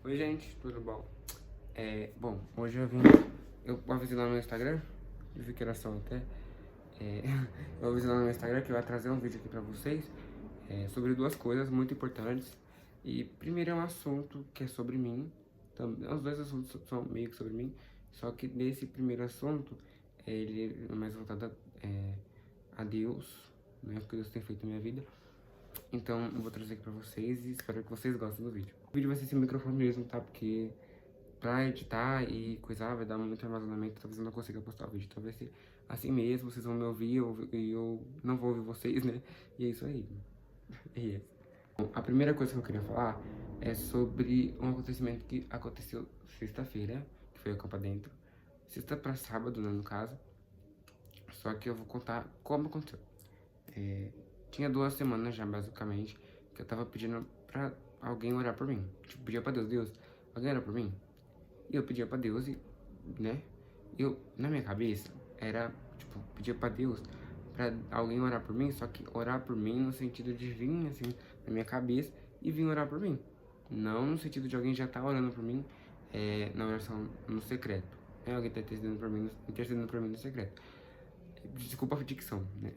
Oi gente, tudo bom? Bom, hoje eu avisei lá no meu Instagram, eu vi que era só até, eu avisei lá no meu Instagram que eu ia trazer um vídeo aqui pra vocês, sobre duas coisas muito importantes. E primeiro é um assunto que é sobre mim, os dois assuntos são meio que sobre mim, só que nesse primeiro assunto, ele é mais voltado a Deus, né, o que Deus tem feito na minha vida. Então eu vou trazer aqui pra vocês e espero que vocês gostem do vídeo. O vídeo vai ser sem microfone mesmo, tá? Porque pra editar e coisar vai dar muito armazenamento, talvez eu não consiga postar o vídeo. Então vai ser assim mesmo, vocês vão me ouvir e eu não vou ouvir vocês, né? E é isso aí. E é. Bom, a primeira coisa que eu queria falar é sobre um acontecimento que aconteceu sexta-feira, que foi a Copa Dentro. Sexta pra sábado, né, no caso. Só que eu vou contar como aconteceu. Tinha 2 semanas já, basicamente, que eu tava pedindo pra alguém orar por mim. Tipo, pedia pra Deus, alguém ora por mim? E eu pedia pra Deus e, né, na minha cabeça, era, tipo, pedia pra Deus pra alguém orar por mim, só que orar por mim no sentido de vir, assim, na minha cabeça e vir orar por mim. Não no sentido de alguém já tá orando por mim, na oração no secreto. Alguém tá intercedendo por mim no secreto. Desculpa a dicção, né?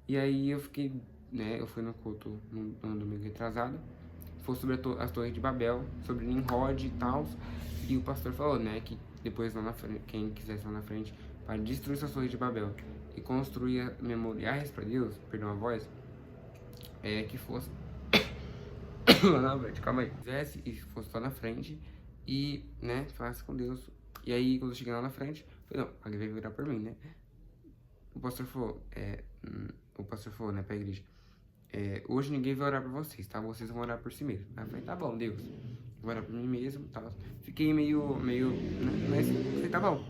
E aí eu fiquei, né, eu fui no culto no domingo retrasado, foi sobre as Torres de Babel, sobre Nimrod e tal, e o pastor falou, né, que depois lá na frente, quem quisesse lá na frente, para destruir essas Torres de Babel e construir memoriais para Deus, perdão a voz, que fosse lá na frente, calma aí, fizesse e fosse lá na frente e, né, falasse com Deus. E aí quando eu cheguei lá na frente, falei, não, alguém vai virar por mim, né? O pastor falou, né, pra igreja, hoje ninguém vai orar por vocês, tá? Vocês vão orar por si mesmos. Aí eu falei, tá bom, Deus, vou orar por mim mesmo, tá? Fiquei meio, né, mas falei, tá bom,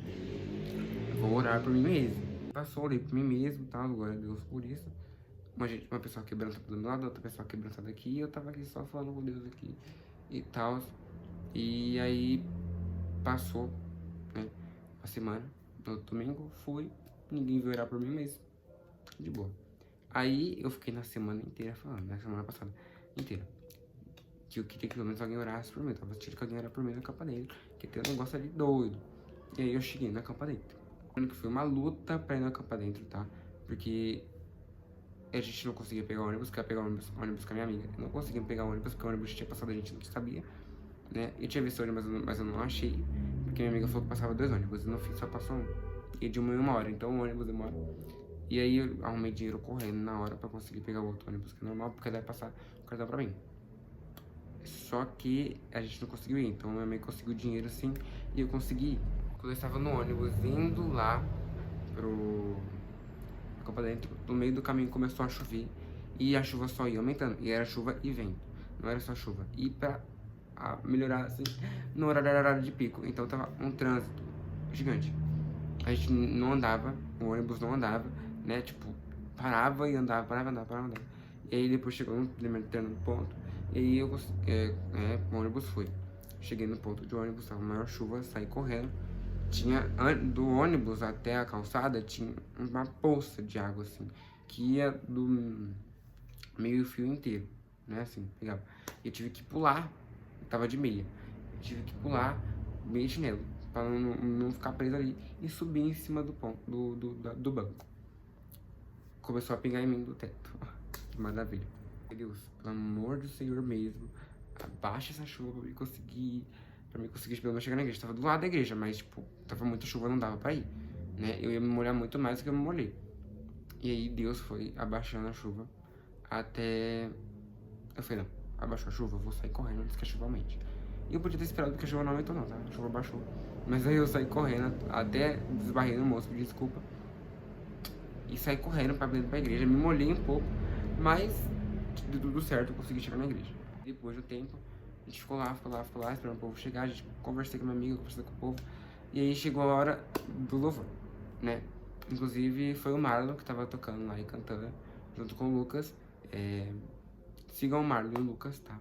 vou orar por mim mesmo. Passou, orei por mim mesmo, tá? Glória a Deus por isso. Uma pessoa quebrantada do meu lado, outra pessoa quebrantada aqui, e eu tava aqui só falando com Deus aqui e tal. E aí passou, né, uma semana, no domingo fui, ninguém veio orar por mim mesmo, de boa. Aí eu fiquei na semana inteira falando, na semana passada inteira, que eu queria que pelo menos alguém orasse por mim. Eu tava assistindo que alguém orasse por mim na Campa Dentro, que tem um negócio ali doido. E aí eu cheguei na Campa Dentro. Que foi uma luta pra ir na Campa Dentro, tá? Porque a gente não conseguia pegar o ônibus, que ia pegar o ônibus com a minha amiga. Eu não conseguia pegar o ônibus, porque o ônibus tinha passado, a gente não sabia, né? Eu tinha visto o ônibus, mas eu não achei, porque minha amiga falou que passava 2 ônibus, e no fim só passou um. E de 1 em 1 hora, então o ônibus demora. E aí eu arrumei dinheiro correndo na hora pra conseguir pegar o outro ônibus, que é normal, porque deve passar o cartão pra mim. Só que a gente não conseguiu ir, então minha mãe conseguiu dinheiro sim, e eu consegui ir. Quando eu estava no ônibus indo lá pro Copa Dentro, no meio do caminho começou a chover, e a chuva só ia aumentando, e era chuva e vento, não era só chuva. E pra melhorar assim, no horário de pico, então tava um trânsito gigante. A gente não andava, o ônibus não andava, né, tipo, parava e andava, parava e andava, parava e andava. E aí depois chegou no determinado ponto, e aí o ônibus foi. Cheguei no ponto de ônibus, tava maior chuva, saí correndo. Do ônibus até a calçada, tinha uma poça de água, assim, que ia do meio fio inteiro, né, assim, pegava. E eu tive que pular, eu tava de meia, eu tive que pular meio chinelo, pra não ficar preso ali, e subir em cima do banco. Começou a pingar em mim do teto. Que maravilha. Deus, pelo amor do Senhor mesmo, abaixa essa chuva pra mim conseguir pelo menos chegar na igreja. Tava do lado da igreja, mas tipo, tava muita chuva, não dava pra ir, né? Eu ia me molhar muito mais do que eu me molhei. E aí Deus foi abaixando a chuva até... Eu falei, não, abaixou a chuva, eu vou sair correndo antes que a chuva aumente. E eu podia ter esperado que a chuva não aumentou não, tá? A chuva baixou. Mas aí eu saí correndo, até desbarrei no moço, pedi desculpa. E saí correndo pra dentro da igreja, me molhei um pouco, mas deu tudo certo, eu consegui chegar na igreja. Depois do tempo, a gente ficou lá, esperando o povo chegar, a gente conversei com minha amiga, conversei com o povo, e aí chegou a hora do louvor, né? Inclusive foi o Marlon que tava tocando lá e cantando, junto com o Lucas. Sigam o Marlon e o Lucas, tá?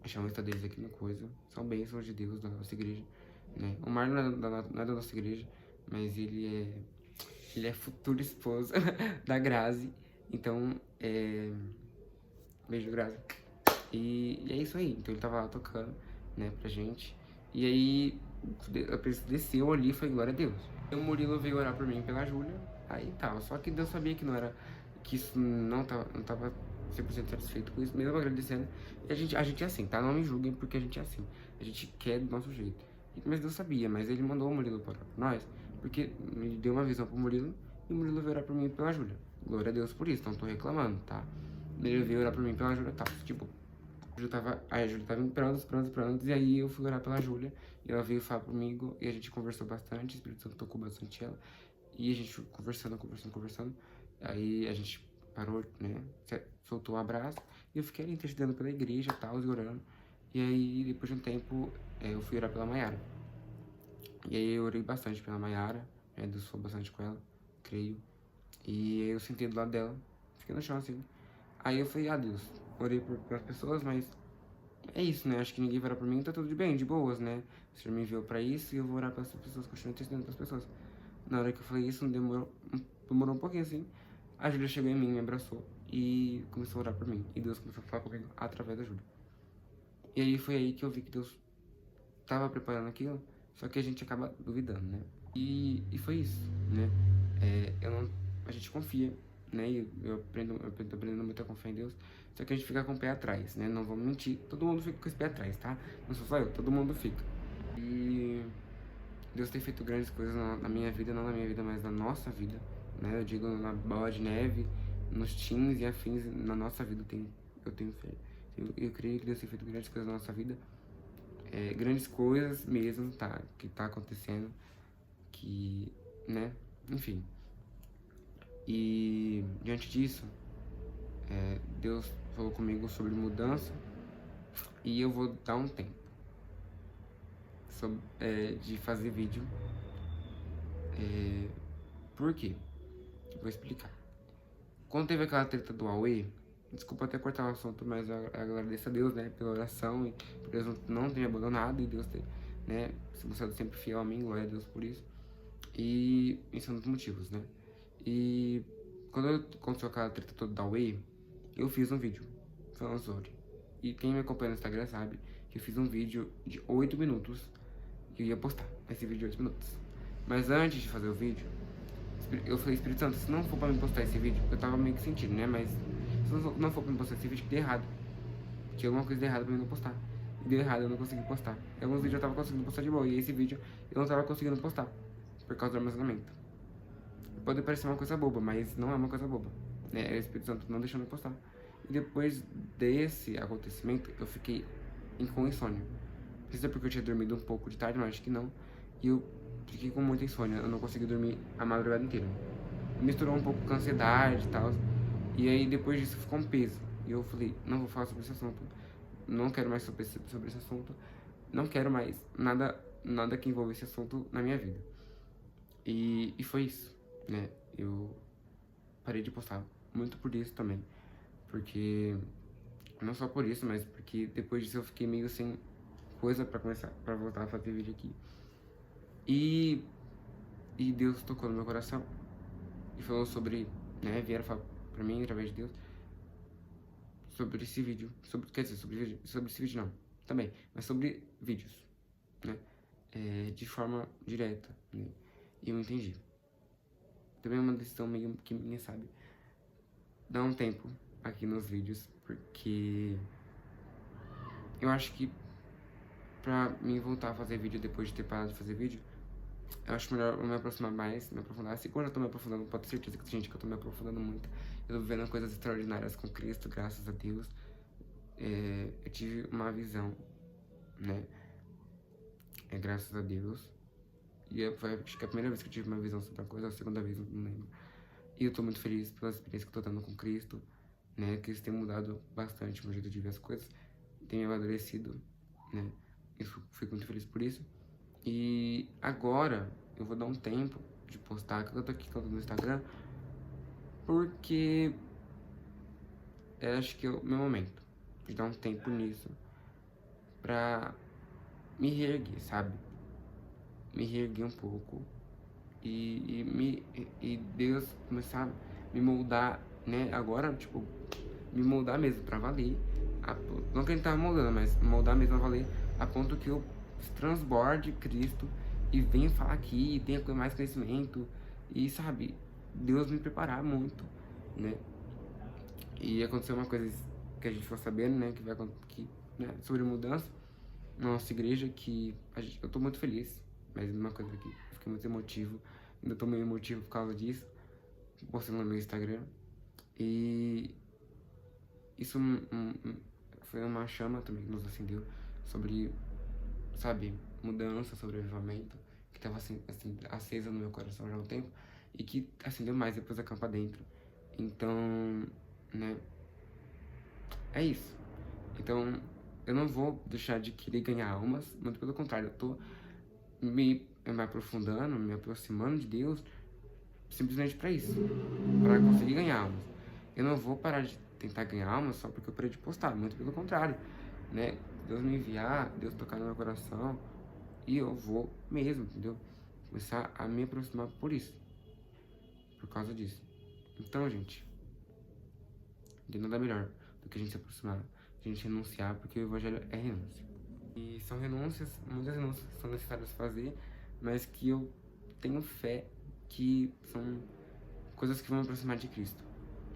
Deixar o Insta deles aqui no coisa, são bênçãos de Deus da nossa igreja, né? O Marlon não é da nossa igreja, mas ele é futuro esposo da Grazi. Então, beijo, Grazi. E é isso aí. Então ele tava lá tocando. né, pra gente. E aí, a pessoa desceu ali, foi glória a Deus. E o Murilo veio orar por mim pela Júlia, aí tal. Só que Deus sabia que não era, que isso não tava 100% satisfeito com isso, mesmo agradecendo. E a gente é assim, tá? Não me julguem porque a gente é assim. A gente quer do nosso jeito. Mas Deus sabia, mas ele mandou o Murilo pra orar por nós, porque me deu uma visão pro Murilo, e o Murilo veio orar por mim pela Júlia. Glória a Deus por isso, não tô reclamando, tá? Ele veio orar por mim pela Júlia, tá? Tipo, a Júlia tava prontos, e aí eu fui orar pela Júlia, e ela veio falar comigo, e a gente conversou bastante, o Espírito Santo tocou bastante ela, e a gente conversando, aí a gente parou, né, soltou um abraço, e eu fiquei ali intercedendo pela igreja e tal, e orando, e aí depois de um tempo, eu fui orar pela Mayara, e aí eu orei bastante pela Mayara, Deus falou bastante com ela, creio, e aí eu sentei do lado dela, fiquei no chão assim, aí eu falei, Deus, orei pelas pessoas, mas é isso, né? Acho que ninguém vai orar por mim, tá tudo de bem, de boas, né? O Senhor me enviou pra isso e eu vou orar pelas pessoas, continuo intercedendo pelas pessoas. Na hora que eu falei isso, demorou um pouquinho assim. A Júlia chegou em mim, me abraçou e começou a orar por mim. E Deus começou a falar comigo através da Júlia. E aí foi aí que eu vi que Deus tava preparando aquilo, só que a gente acaba duvidando, né? E foi isso, né? A gente confia, né? E eu tô aprendendo muito a confiar em Deus. Só que a gente fica com o pé atrás, né? Não vamos mentir, todo mundo fica com esse pé atrás, tá? Não sou só eu, todo mundo fica. E Deus tem feito grandes coisas na minha vida, não na minha vida, mas na nossa vida, né? Eu digo na bola de neve, nos teens e afins, na nossa vida eu tenho fé. Eu creio que Deus tem feito grandes coisas na nossa vida. Grandes coisas mesmo, tá? Que tá acontecendo, que, né? Enfim. E diante disso, Deus falou comigo sobre mudança e eu vou dar um tempo de fazer vídeo. Por quê? Vou explicar. Quando teve aquela treta do Huawei, desculpa até cortar o assunto, mas eu agradeço a Deus, né, pela oração e por Deus não ter me abandonado e Deus ter, né, se mostrado sempre fiel a mim, glória a Deus por isso. E isso é um dos motivos, né. E quando aconteceu aquela treta toda da Huawei, eu fiz um vídeo falando sobre. E quem me acompanha no Instagram sabe que eu fiz um vídeo de 8 minutos que eu ia postar, esse vídeo de 8 minutos. Mas antes de fazer o vídeo, eu falei, Espírito Santo, se não for pra me postar esse vídeo, eu tava meio que sentindo, né? Mas se não for pra me postar esse vídeo, que deu errado. Tinha alguma coisa de errado pra mim não postar. E deu errado, eu não consegui postar. E alguns vídeos eu tava conseguindo postar de boa, e esse vídeo eu não tava conseguindo postar, por causa do armazenamento. Pode parecer uma coisa boba, mas não é uma coisa boba, né? O Espírito Santo não deixou eu postar. E depois desse acontecimento, eu fiquei com insônia. Não sei se é porque eu tinha dormido um pouco de tarde, mas acho que não. E eu fiquei com muita insônia, eu não consegui dormir a madrugada inteira. Misturou um pouco com ansiedade e tal. E aí depois disso ficou um peso. E eu falei, não vou falar sobre esse assunto. Não quero mais sobre esse assunto. Não quero mais nada que envolva esse assunto na minha vida. E foi isso, né? Eu parei de postar muito por isso também. Porque, não só por isso, mas porque depois disso eu fiquei meio sem coisa pra voltar a fazer vídeo aqui. E Deus tocou no meu coração e falou sobre, né, vieram falar pra mim através de Deus sobre esse vídeo, quer dizer, sobre esse vídeo não, também, mas sobre vídeos, né, de forma direta, né, e eu entendi. Também é uma decisão meio que minha, sabe, dar um tempo aqui nos vídeos, porque eu acho que pra mim voltar a fazer vídeo depois de ter parado de fazer vídeo, eu acho melhor eu me aproximar mais, me aprofundar. Assim, quando eu tô me aprofundando, pode ter certeza que tem gente que eu tô me aprofundando muito. Eu tô vivendo coisas extraordinárias com Cristo, graças a Deus. Eu tive uma visão, né? Graças a Deus. E acho que é a primeira vez que eu tive uma visão sobre uma coisa, a segunda vez, não lembro. E eu tô muito feliz pela experiência que eu tô tendo com Cristo, né? Cristo tem mudado bastante o meu jeito de ver as coisas, tem me amadurecido, né? Eu fico muito feliz por isso. E agora eu vou dar um tempo de postar, que eu tô aqui no Instagram, porque eu acho que é o meu momento de dar um tempo nisso pra me reerguer, sabe? Me reerguer um pouco e Deus começar a me moldar, né? Agora, tipo, me moldar mesmo pra valer. Não que ele tava moldando, mas moldar mesmo a valer a ponto que eu transborde Cristo e venha falar aqui, e tenha mais conhecimento, e sabe, Deus me preparar muito, né? E aconteceu uma coisa que a gente ficou sabendo, né, né, sobre mudança na nossa igreja, eu tô muito feliz, mas uma coisa que eu fiquei muito emotivo, ainda tô meio emotivo por causa disso, postando no meu Instagram, e isso foi uma chama também que nos acendeu sobre, sabe, mudança, sobre avivamento, que tava assim, acesa no meu coração já há um tempo, e que acendeu mais depois da campa dentro. Então, né, é isso. Então, eu não vou deixar de querer ganhar almas, muito pelo contrário, eu tô me aprofundando, me aproximando de Deus, simplesmente para isso, para conseguir ganhar almas. Eu não vou parar de tentar ganhar almas só porque eu parei de postar, muito pelo contrário, né? Deus me enviar, Deus tocar no meu coração, e eu vou mesmo, entendeu? Começar a me aproximar por isso, por causa disso. Então, gente, não tem nada melhor do que a gente se aproximar, a gente renunciar, porque o evangelho é renúncia. E são renúncias, muitas renúncias que são necessárias fazer, mas que eu tenho fé que são coisas que vão me aproximar de Cristo.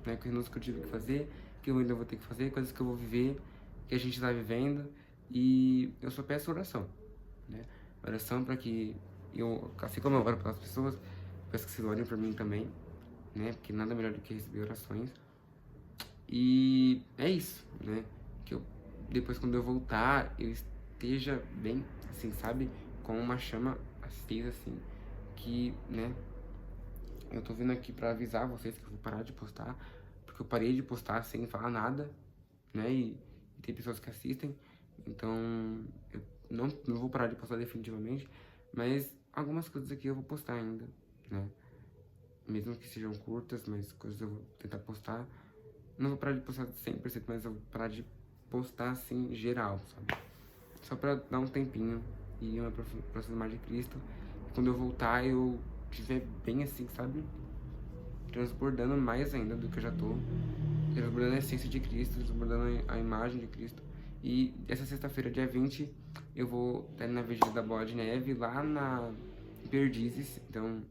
Né? Que renúncias que eu tive que fazer, que eu ainda vou ter que fazer, coisas que eu vou viver, que a gente está vivendo. E eu só peço oração, né? Oração para que eu, assim como eu oro pelas pessoas, peço que vocês orem por mim também, né? Porque nada melhor do que receber orações. E é isso, né? Que eu, depois quando eu voltar, eu esteja bem, assim, sabe? Com uma chama acesa, assim, que, né? Eu tô vindo aqui pra avisar vocês que eu vou parar de postar, porque eu parei de postar sem falar nada, né? E tem pessoas que assistem, então eu não vou parar de postar definitivamente, mas algumas coisas aqui eu vou postar ainda, né? Mesmo que sejam curtas, mas coisas eu vou tentar postar. Não vou parar de postar 100%, mas eu vou parar de postar assim, geral, sabe? Só pra dar um tempinho e eu me aproximar de Cristo. E quando eu voltar, eu estiver bem assim, sabe? Transbordando mais ainda do que eu já tô. Transbordando a essência de Cristo, transbordando a imagem de Cristo. E essa sexta-feira, dia 20, eu vou estar na Vigília da Bola de Neve, lá na Perdizes. Então,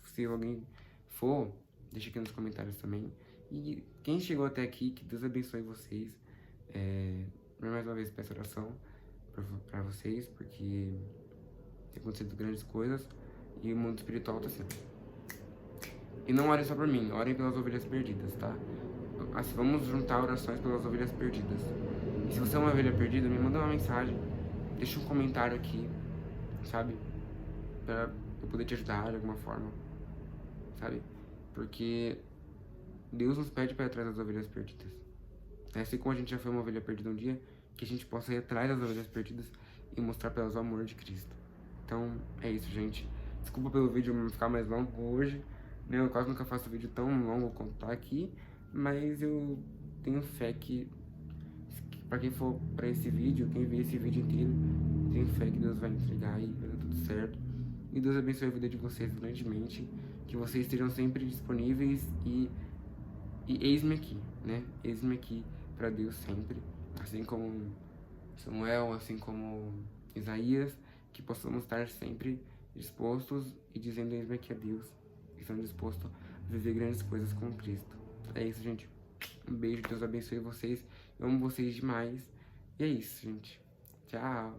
se alguém for, deixa aqui nos comentários também. E quem chegou até aqui, que Deus abençoe vocês. Mais uma vez peço oração pra vocês, porque tem acontecido grandes coisas e o mundo espiritual tá assim. E não orem só por mim, orem pelas ovelhas perdidas, tá? Assim, vamos juntar orações pelas ovelhas perdidas. E se você é uma ovelha perdida, me manda uma mensagem, deixa um comentário aqui, sabe? Pra eu poder te ajudar de alguma forma, sabe? Porque Deus nos pede para ir atrás das ovelhas perdidas. Assim como a gente já foi uma ovelha perdida um dia, que a gente possa ir atrás das ovelhas perdidas e mostrar para elas o amor de Cristo. Então, é isso, gente. Desculpa pelo vídeo ficar mais longo hoje, né? Eu quase nunca faço vídeo tão longo como tá aqui, mas eu tenho fé que pra quem for pra esse vídeo, quem ver esse vídeo inteiro, tenho fé que Deus vai entregar e vai dar tudo certo. E Deus abençoe a vida de vocês grandemente, que vocês estejam sempre disponíveis e eis-me aqui, né? Eis-me aqui para Deus sempre, assim como Samuel, assim como Isaías, que possamos estar sempre dispostos e dizendo eis-me aqui a Deus, e estão dispostos a viver grandes coisas com Cristo. É isso, gente. Um beijo, Deus abençoe vocês. Eu amo vocês demais. E é isso, gente. Tchau.